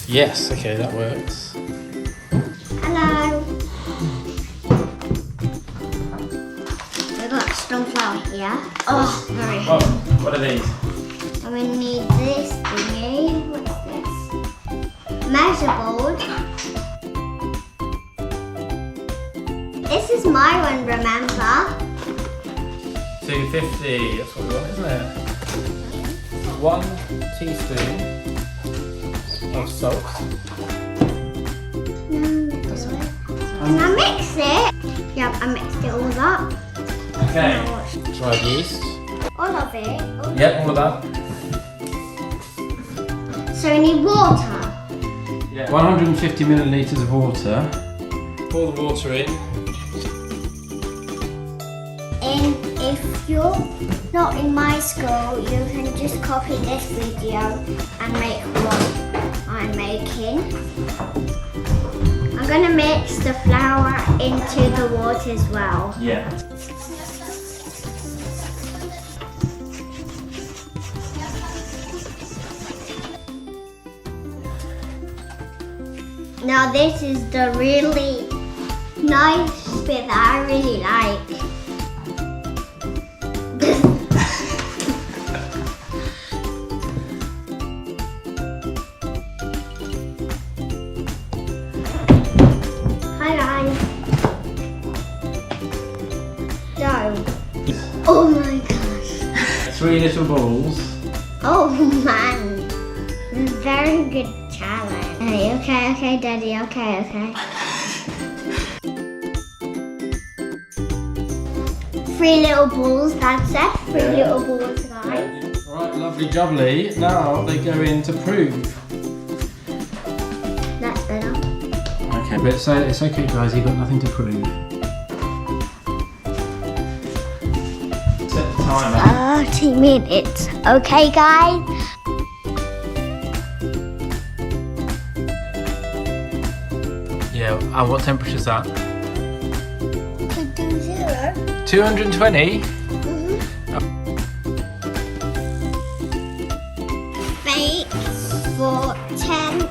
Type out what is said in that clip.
Yes, okay, that works. Hello. We've got stone flour here. Oh, very Oh, what are these? And we need this thingy. What's this? Measure board. This is my one, remember? 250, that's what we want, isn't it? 1 teaspoon of salt. Can I mix it? Yep, I mixed it all up. Okay, dried yeast. All of it. Yep, all of that. So we need water. Yeah. 150 millilitres of water. Pour the water in. And if you're not in my school, you can just copy this video and make what I'm making. I'm going to mix the flour into the water as well. Yeah. Now this is the really nice bit that I really like. Hi guys. Dough. Oh my gosh. 3 little balls. Oh man. Very good challenge. Okay, Daddy, okay. 3 little balls, that's it. 3 little balls, guys. Alright, lovely jubbly. Now they go in to prove. That's better. Okay, but so it's okay guys, you've got nothing to prove. Set the timer. 30 minutes. Okay, guys. Yeah, and what temperature is that? Could do 0. 220? Bake for 10,